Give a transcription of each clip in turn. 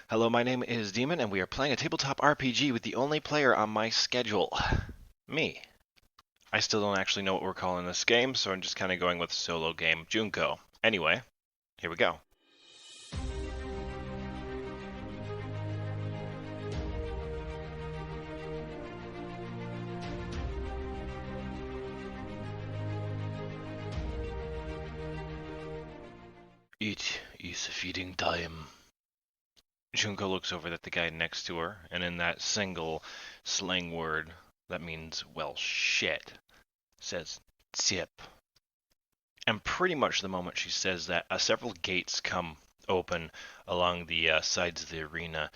Hello, my name is Demon, and we are playing a tabletop RPG with the only player on my schedule. Me. I still don't actually know what we're calling this game, so I'm just kind of going with solo game Junko. Anyway, here we go. It is feeding time. Junko looks over at the guy next to her, and in that single slang word that means, well, shit, says, tip. And pretty much the moment she says that, several gates come open along the sides of the arena,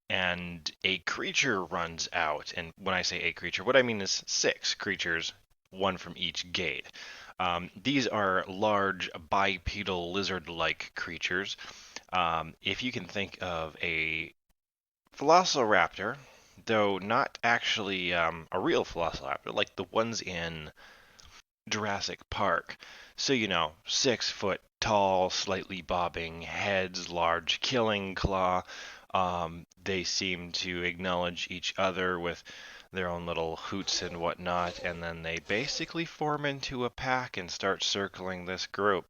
and a creature runs out. And when I say a creature, what I mean is six creatures, one from each gate. These are large bipedal lizard-like creatures. If you can think of a velociraptor, though not actually a real velociraptor, like the ones in Jurassic Park. So, 6 foot tall, slightly bobbing heads, large killing claw. They seem to acknowledge each other with their own little hoots and whatnot, and then they basically form into a pack and start circling this group.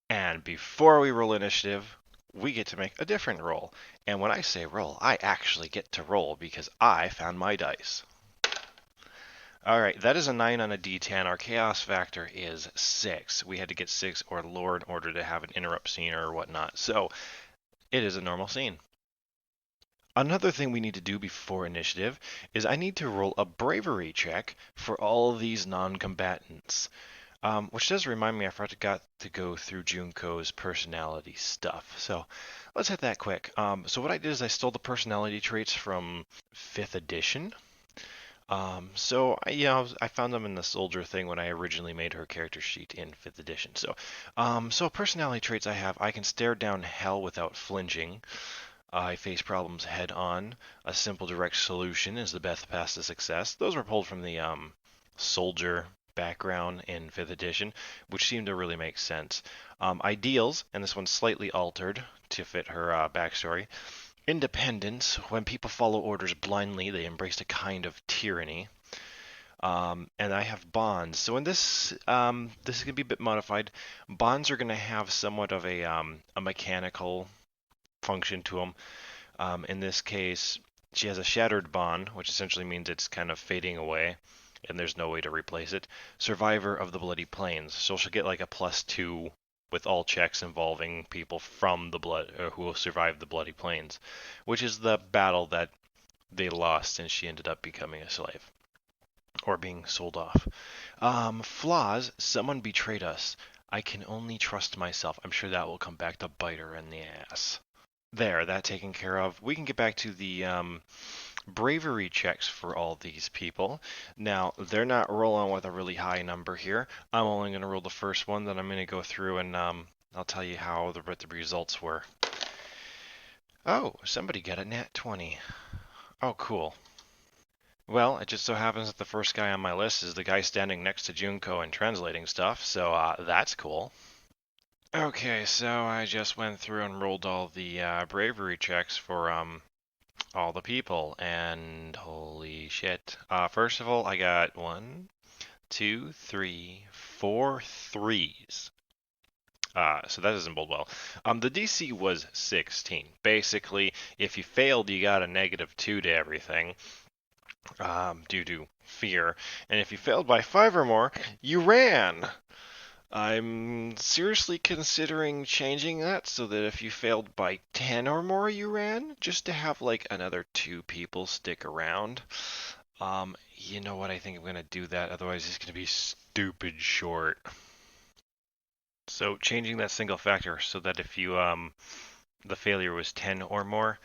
And before we roll initiative, we get to make a different roll. And when I say roll, I actually get to roll because I found my dice. Alright, that is a 9 on a d10. Our chaos factor is 6. We had to get 6 or lower in order to have an interrupt scene or whatnot. So, it is a normal scene. Another thing we need to do before initiative is I need to roll a bravery check for all of these non-combatants. Which does remind me I forgot to go through Junko's personality stuff. So, let's hit that quick. So what I did is I stole the personality traits from 5th edition. I found them in the soldier thing when I originally made her character sheet in 5th edition. So personality traits I have: I can stare down hell without flinching. I face problems head on. A simple direct solution is the best path to success. Those were pulled from the soldier background in 5th edition, which seemed to really make sense. Ideals, and this one's slightly altered to fit her backstory. Independence: when people follow orders blindly, they embrace a kind of tyranny. And I have bonds. So in this is going to be a bit modified. Bonds are going to have somewhat of a mechanical function to them. In this case, she has a shattered bond, which essentially means it's kind of fading away, and there's no way to replace it. Survivor of the Bloody Plains. So she'll get like a +2 with all checks involving people from the blood who will survive the Bloody Plains, which is the battle that they lost and she ended up becoming a slave or being sold off. Flaws: someone betrayed us. I can only trust myself. I'm sure that will come back to bite her in the ass. There, that taken care of. We can get back to the bravery checks for all these people. Now, they're not rolling with a really high number here. I'm only going to roll the first one, then I'm going to go through and I'll tell you what the results were. Oh, somebody got a nat 20. Oh, cool. Well, it just so happens that the first guy on my list is the guy standing next to Junko and translating stuff, so that's cool. Okay, so I just went through and rolled all the bravery checks for all the people, and holy shit. First of all, I got 1, 2, 3, 4 threes. So that doesn't bode well. The DC was 16. Basically, if you failed, you got a -2 to everything due to fear. And if you failed by 5 or more, you ran. I'm seriously considering changing that so that if you failed by 10 or more, you ran, just to have like another 2 people stick around. You know what? I think I'm going to do that. Otherwise, it's going to be stupid short. So changing that single factor so that if you the failure was 10 or more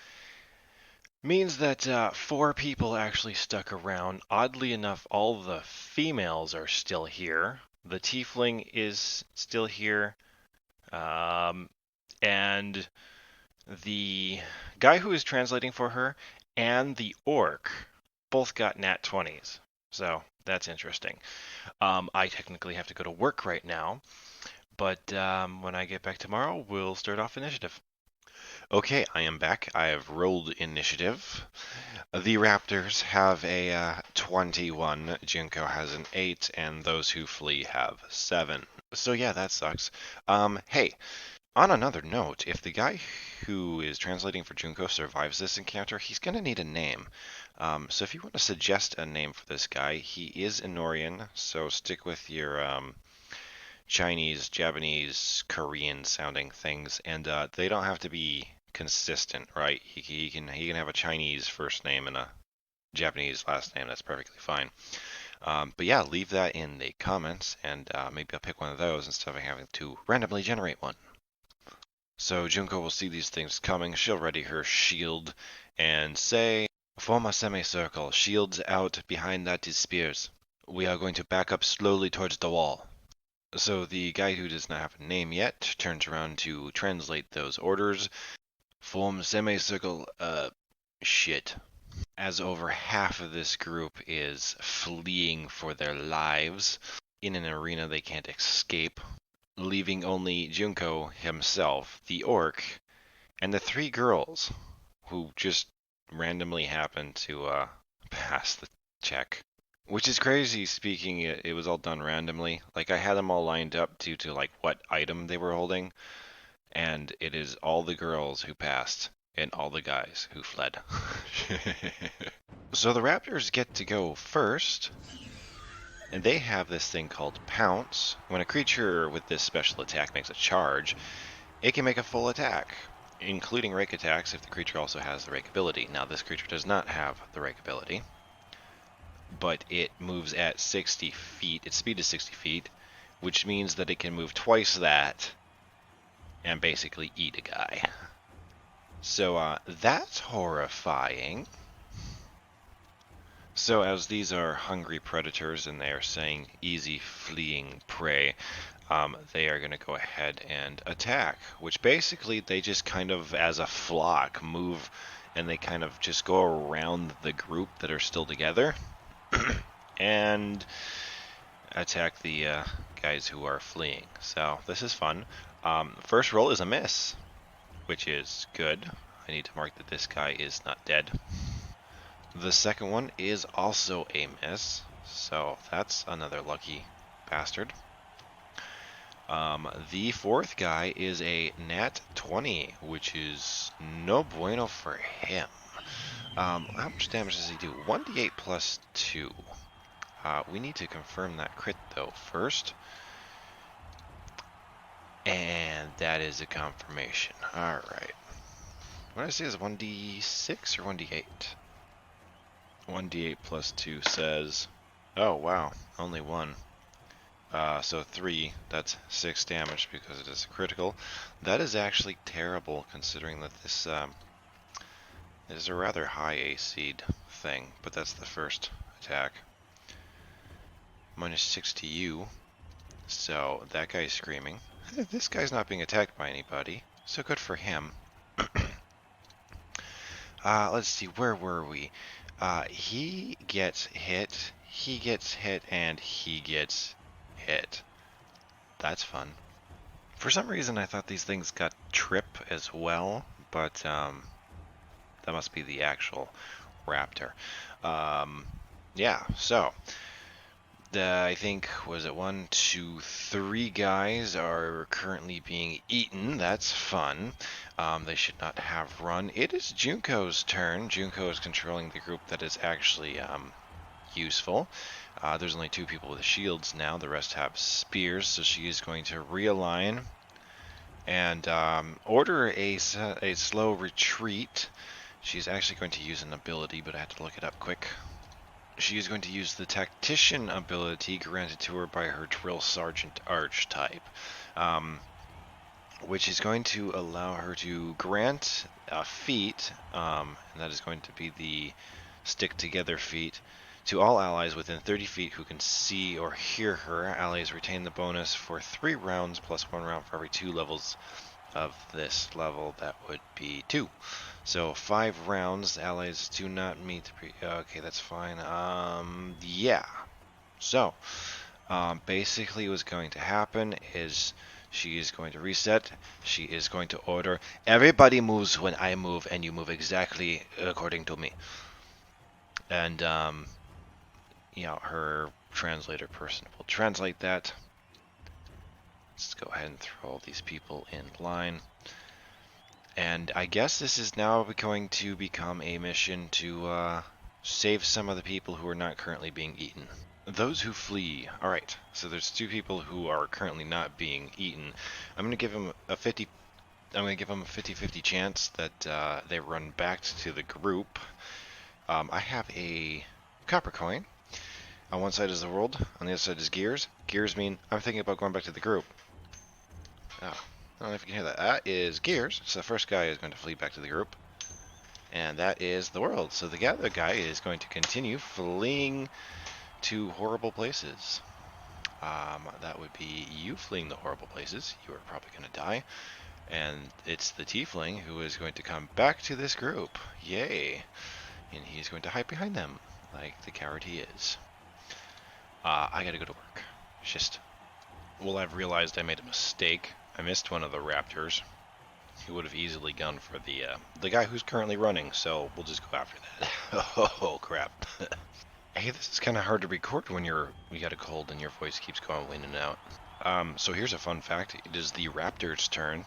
means that 4 people actually stuck around. Oddly enough, all the females are still here. The tiefling is still here. And the guy who is translating for her and the orc both got nat 20s. So that's interesting. I technically have to go to work right now, but when I get back tomorrow, we'll start off initiative. Okay, I am back. I have rolled initiative. The Raptors have a 21, Junko has an 8, and those who flee have 7. So yeah, that sucks. Hey, on another note, if the guy who is translating for Junko survives this encounter, he's gonna need a name. So if you want to suggest a name for this guy, he is Inorian, so stick with your Chinese, Japanese, Korean sounding things, and they don't have to be consistent, right? He can have a Chinese first name and a Japanese last name. That's perfectly fine. But yeah, leave that in the comments, and maybe I'll pick one of those instead of having to randomly generate one. So Junko will see these things coming. She'll ready her shield and say, "Form a semicircle. Shields out. Behind that is spears. We are going to back up slowly towards the wall." So the guy who does not have a name yet turns around to translate those orders. Form semicircle, shit. As over half of this group is fleeing for their lives in an arena they can't escape, leaving only Junko himself, the orc, and the 3 girls who just randomly happened to pass the check. Which is crazy speaking, it was all done randomly. Like I had them all lined up due to like what item they were holding, and it is all the girls who passed and all the guys who fled. So the Raptors get to go first, and they have this thing called Pounce. When a creature with this special attack makes a charge, it can make a full attack, including rake attacks if the creature also has the rake ability. Now this creature does not have the rake ability, but it moves at 60 feet. Its speed is 60 feet, which means that it can move twice that and basically eat a guy. So that's horrifying. So as these are hungry predators and they are saying easy fleeing prey, they are going to go ahead and attack, which basically they just kind of as a flock move and they kind of just go around the group that are still together and attack the guys who are fleeing. So this is fun. First roll is a miss, which is good. I need to mark that this guy is not dead. The second one is also a miss, so that's another lucky bastard. The fourth guy is a nat 20, which is no bueno for him. How much damage does he do? 1d8 plus 2. We need to confirm that crit though first. And that is a confirmation. Alright. What did I say is 1d6 or 1d8? 1d8 plus 2 says... Oh, wow. Only 1. So 3, that's 6 damage because it is a critical. That is actually terrible considering that this is a rather high AC thing, but that's the first attack. Minus 6 to you, so that guy's screaming. This guy's not being attacked by anybody, so good for him. Let's see, where were we? He gets hit, and he gets hit. That's fun. For some reason, I thought these things got trip as well, but that must be the actual raptor. Yeah, so I think, was it 1, 2, 3 guys are currently being eaten. That's fun. They should not have run. It is Junko's turn. Junko is controlling the group that is actually useful. There's only 2 people with shields now. The rest have spears, so she is going to realign and order a slow retreat. She's actually going to use an ability, but I have to look it up quick. She is going to use the Tactician ability granted to her by her Drill Sergeant archetype, which is going to allow her to grant a feat, and that is going to be the Stick Together feat, to all allies within 30 feet who can see or hear her. Allies retain the bonus for 3 rounds plus 1 round for every 2 levels of this level. That would be 2. So 5 rounds. Allies do not meet the okay, that's fine. Yeah. So basically what's going to happen is She is going to reset. She is going to order. Everybody moves when I move, and you move exactly according to me. And, her translator person will translate that. Let's go ahead and throw all these people in line. And I guess this is now going to become a mission to save some of the people who are not currently being eaten. Those who flee. All right. So there's 2 people who are currently not being eaten. I'm going to give them a 50. I'm going to give them a 50-50 chance that they run back to the group. I have a copper coin. On one side is the world. On the other side is gears. Gears mean I'm thinking about going back to the group. Oh. I don't know if you can hear that. That is gears. So the first guy is going to flee back to the group. And that is the world. So the other guy is going to continue fleeing to horrible places. That would be you fleeing the horrible places. You are probably going to die. And it's the tiefling who is going to come back to this group. Yay. And he's going to hide behind them, like the coward he is. I gotta go to work. Just... Well, I've realized I made a mistake. I missed one of the raptors. He would have easily gone for the guy who's currently running, so we'll just go after that. Oh, crap. Hey, this is kind of hard to record when you got a cold and your voice keeps going in and out. So here's a fun fact. It is the raptor's turn,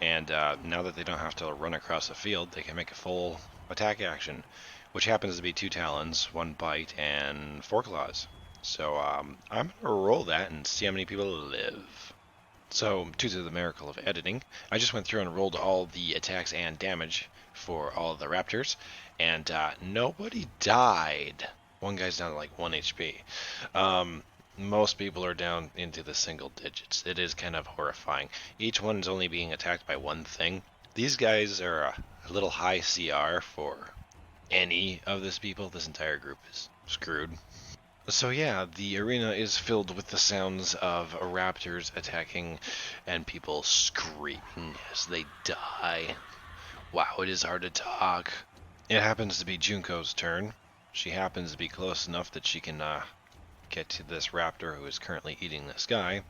and now that they don't have to run across the field, they can make a full attack action, which happens to be 2 talons, 1 bite, and 4 claws. So I'm going to roll that and see how many people live. So, due to the miracle of editing, I just went through and rolled all the attacks and damage for all the raptors, and nobody died. One guy's down to like 1 HP. Most people are down into the single digits. It is kind of horrifying. Each one's only being attacked by one thing. These guys are a little high CR for any of this people. This entire group is screwed. So yeah, the arena is filled with the sounds of raptors attacking and people screaming as they die. Wow, it is hard to talk. It happens to be Junko's turn. She happens to be close enough that she can get to this raptor who is currently eating this guy.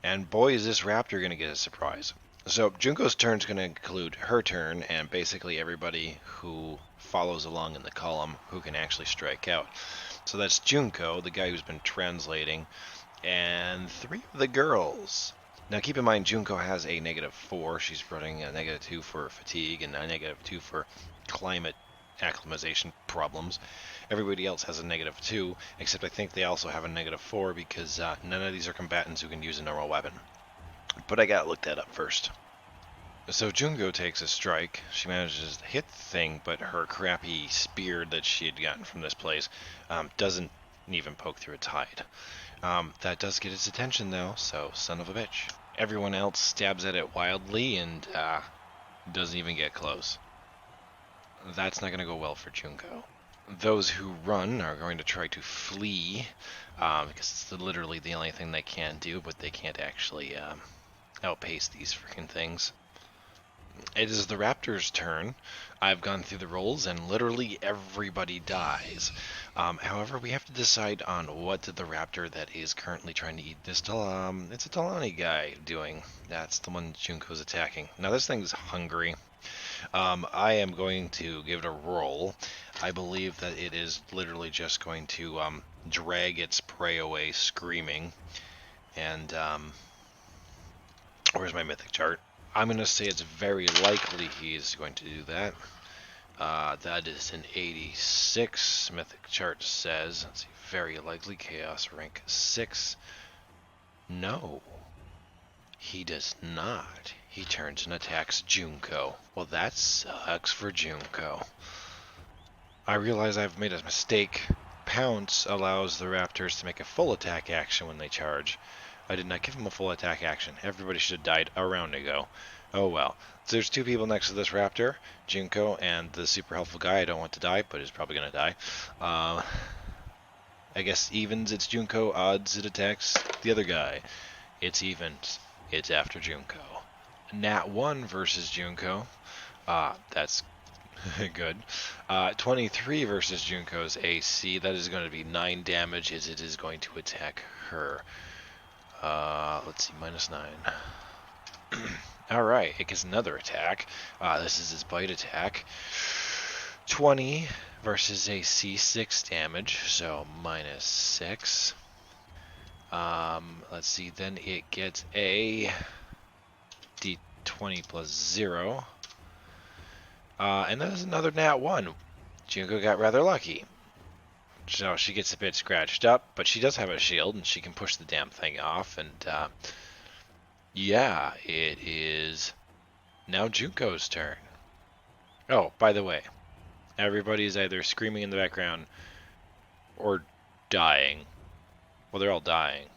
And boy, is this raptor going to get a surprise. So Junko's turn is going to include her turn and basically everybody who follows along in the column who can actually strike out. So that's Junko, the guy who's been translating, and 3 of the girls. Now keep in mind, Junko has a -4. She's running a -2 for fatigue and a -2 for climate acclimatization problems. Everybody else has a -2, except I think they also have a -4 because none of these are combatants who can use a normal weapon. But I gotta look that up first. So Junko takes a strike. She manages to hit the thing, but her crappy spear that she had gotten from this place doesn't even poke through its hide. That does get its attention though, so son of a bitch. Everyone else stabs at it wildly and doesn't even get close. That's not going to go well for Junko. Those who run are going to try to flee, because it's literally the only thing they can do, but they can't actually outpace these freaking things. It is the raptor's turn. I've gone through the rolls and literally everybody dies. However, we have to decide on what the raptor that is currently trying to eat this it's a Talani guy doing. That's the one Junko's attacking. Now this thing's hungry. I am going to give it a roll. I believe that it is literally just going to drag its prey away screaming. And where's my mythic chart? I'm going to say it's very likely he's going to do that. That is an 86. Mythic chart says, let's see, very likely, chaos rank 6. No, he does not. He turns and attacks Junko. Well, that sucks for Junko. I realize I've made a mistake. Pounce allows the raptors to make a full attack action when they charge. I did not give him a full attack action. Everybody should have died a round ago. Oh well. So there's 2 people next to this raptor, Junko and the super helpful guy. I don't want to die, but is probably going to die. I guess evens, it's Junko. Odds, it attacks the other guy. It's evens. It's after Junko. Nat 1 versus Junko. That's good. 23 versus Junko's AC. That is going to be 9 damage as it is going to attack her. Let's see, -9. Alright, it gets another attack. This is his bite attack. 20 versus a C6 damage, so -6. Let's see, then it gets a D20 plus 0. And that is another nat 1. Junko got rather lucky. So she gets a bit scratched up, but she does have a shield, and she can push the damn thing off, and yeah, it is now Junko's turn. Oh, by the way, everybody's either screaming in the background or dying. Well, they're all dying.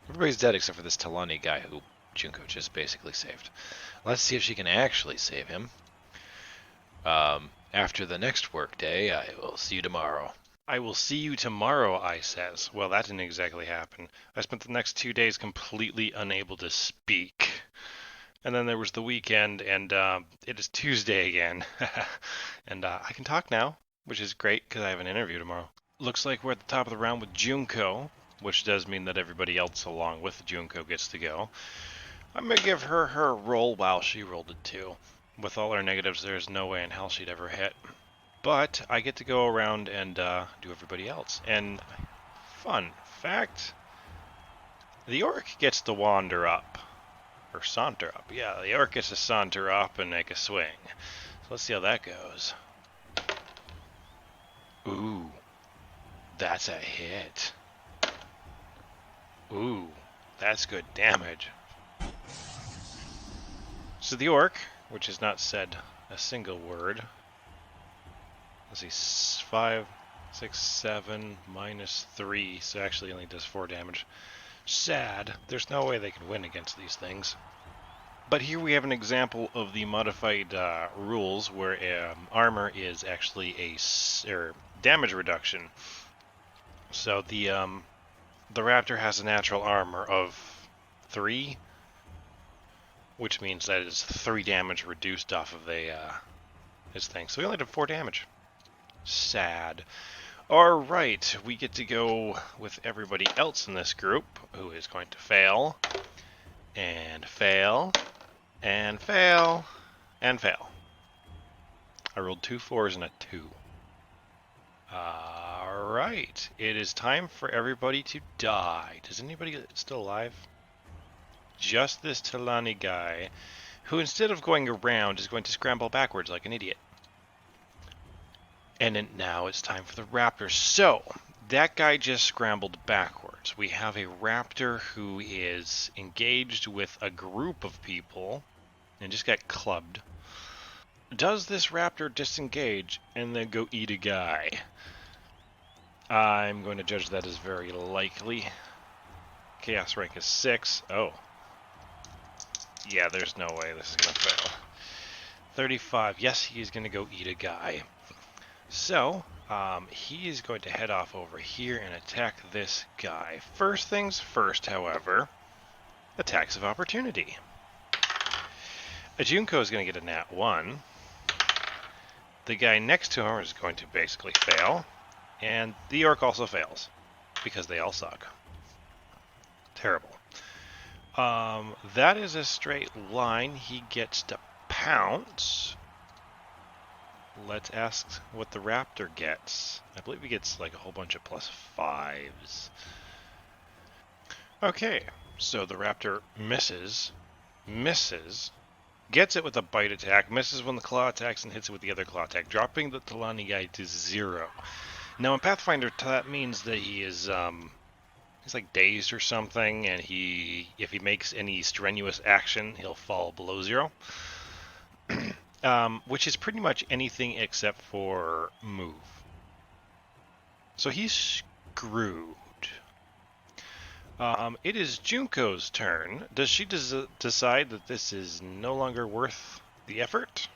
Everybody's dead except for this Talani guy who Junko just basically saved. Let's see if she can actually save him. After the next workday, I will see you tomorrow. I will see you tomorrow, I says. Well, that didn't exactly happen. I spent the next 2 days completely unable to speak. And then there was the weekend, and it is Tuesday again. And I can talk now, which is great because I have an interview tomorrow. Looks like we're at the top of the round with Junko, which does mean that everybody else along with Junko gets to go. I'm going to give her her roll while she rolled it too. With all her negatives, there's no way in hell she'd ever hit. But I get to go around and do everybody else. And fun fact, the orc gets to wander up. Or saunter up. Yeah, the orc gets to saunter up and make a swing. So let's see how that goes. Ooh, that's a hit. Ooh, that's good damage. So the orc, which has not said a single word. Let's see, 5, 6, 7, -3, so actually only does 4 damage. Sad. There's no way they can win against these things. But here we have an example of the modified rules where armor is actually a damage reduction. So the raptor has a natural armor of 3, which means that it's 3 damage reduced off of his thing. So we only did 4 damage. Sad. Alright, we get to go with everybody else in this group who is going to fail, and fail, and fail, and fail. I rolled 2 4s and a 2. Alright, it is time for everybody to die. Does anybody still alive? Just this Talani guy, who instead of going around is going to scramble backwards like an idiot. And now it's time for the raptor. So, that guy just scrambled backwards. We have a raptor who is engaged with a group of people and just got clubbed. Does this raptor disengage and then go eat a guy? I'm going to judge that as very likely. Chaos rank is 6. Oh. Yeah, there's no way this is going to fail. 35. Yes, he's going to go eat a guy. So, he is going to head off over here and attack this guy. First things first, however, attacks of opportunity. A Junko is going to get a nat 1. The guy next to him is going to basically fail. And the orc also fails, because they all suck. Terrible. That is a straight line. He gets to pounce. Let's ask what the raptor gets. I believe he gets like a whole bunch of +5s. Okay, so the raptor misses, gets it with a bite attack, misses when the claw attacks, and hits it with the other claw attack, dropping the Talani guy to 0. Now in Pathfinder, that means that he is he's like dazed or something, and if he makes any strenuous action, he'll fall below 0. Which is pretty much anything except for move. So he's screwed. It is Junko's turn. Does she decide that this is no longer worth the effort?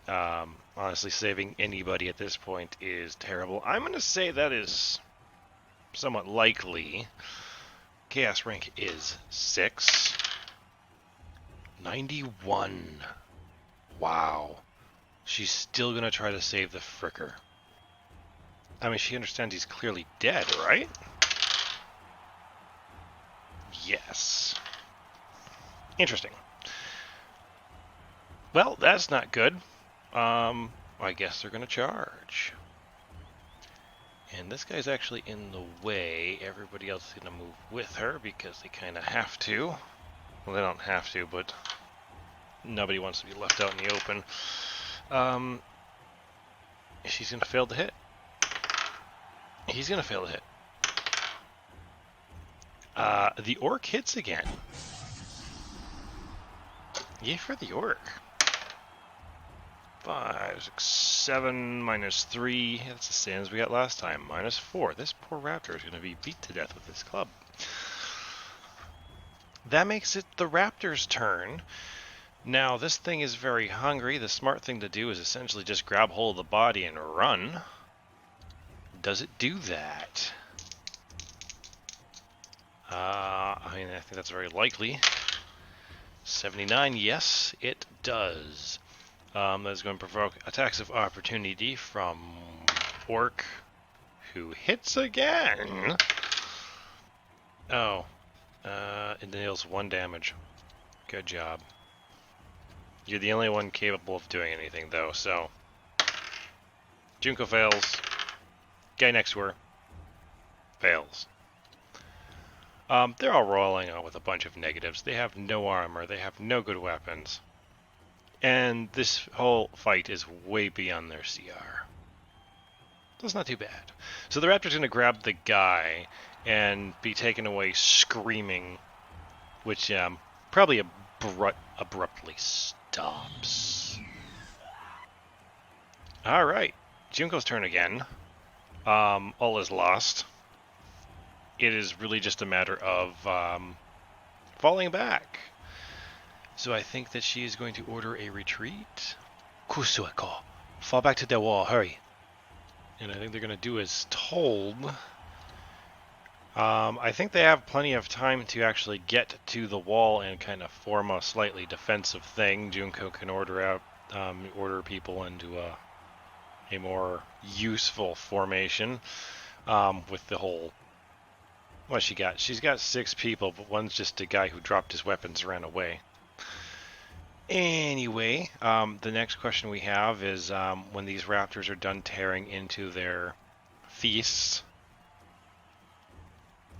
Honestly, saving anybody at this point is terrible. I'm going to say that is somewhat likely. Chaos rank is 6. 91. Wow. She's still going to try to save the fricker. I mean, she understands he's clearly dead, right? Yes. Interesting. Well, that's not good. I guess they're going to charge. And this guy's actually in the way. Everybody else is going to move with her because they kind of have to. Well, they don't have to, but nobody wants to be left out in the open. She's going to fail to hit. He's going to fail to hit. The orc hits again. Yay for the orc. 5, 6, 7, minus 3. That's the same as we got last time. Minus 4. This poor raptor is going to be beat to death with this club. That makes it the raptor's turn. Now, this thing is very hungry. The smart thing to do is essentially just grab hold of the body and run. Does it do that? I think that's very likely. 79, yes, it does. That's going to provoke attacks of opportunity from Orc, who hits again. Oh, it deals 1 damage. Good job. You're the only one capable of doing anything, though, so... Junko fails. Guy next to her fails. They're all rolling out with a bunch of negatives. They have no armor. They have no good weapons. And this whole fight is way beyond their CR. That's not too bad. So the raptor's going to grab the guy and be taken away screaming, which probably abruptly stops. Alright, Junko's turn again. All is lost. It is really just a matter of falling back. So I think that she is going to order a retreat. Kusueko. Fall back to the wall, hurry. And I think they're going to do as told. I think they have plenty of time to actually get to the wall and kind of form a slightly defensive thing. Junko can order people into a more useful formation with the whole... What she got? She's got 6 people, but one's just a guy who dropped his weapons and ran away. Anyway, the next question we have is when these raptors are done tearing into their feasts,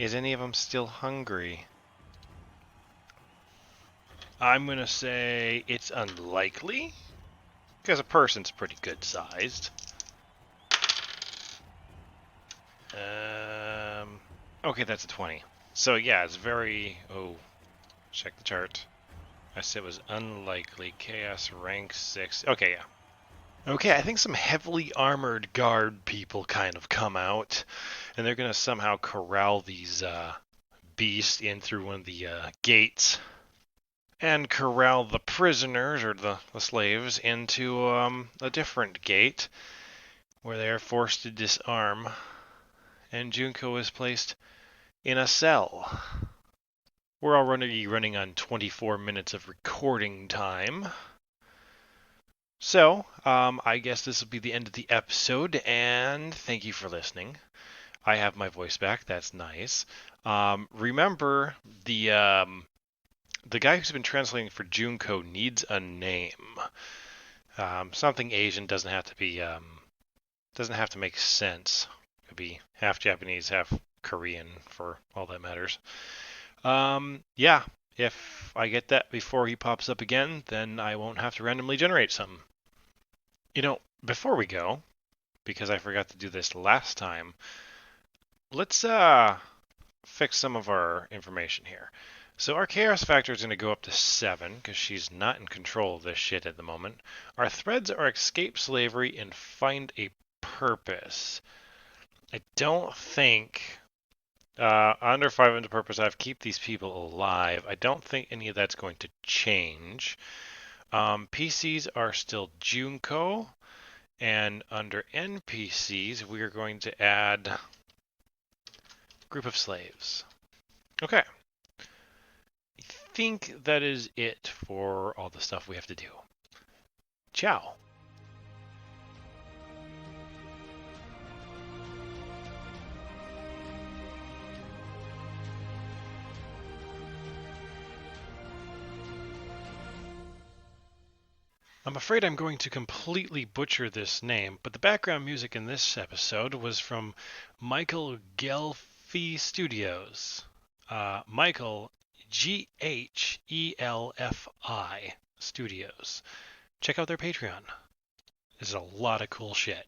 is any of them still hungry? I'm going to say it's unlikely, because a person's pretty good sized. Okay, that's a 20. So yeah, it's very... Oh, check the chart. I said it was unlikely. Chaos rank 6. Okay, yeah. Okay, I think some heavily armored guard people kind of come out, and they're going to somehow corral these beasts in through one of the gates, and corral the prisoners, or the slaves, into a different gate, where they are forced to disarm, and Junko is placed in a cell. We're already running on 24 minutes of recording time. So, I guess this will be the end of the episode, and thank you for listening. I have my voice back, that's nice. Remember, the guy who's been translating for Junko needs a name. Something Asian doesn't have to make sense. It could be half Japanese, half Korean, for all that matters. Yeah, if I get that before he pops up again, then I won't have to randomly generate something. You know, before we go, because I forgot to do this last time, let's fix some of our information here. So our chaos factor is going to go up to 7, because she's not in control of this shit at the moment. Our threads are escape slavery and find a purpose. I don't think... under 500 purpose, I have keep these people alive. I don't think any of that's going to change. PCs are still Junko, and under NPCs, we are going to add group of slaves. Okay. I think that is it for all the stuff we have to do. Ciao. I'm afraid I'm going to completely butcher this name, but the background music in this episode was from Michael Gelfi Studios. Michael Ghelfi Studios. Check out their Patreon. There's a lot of cool shit.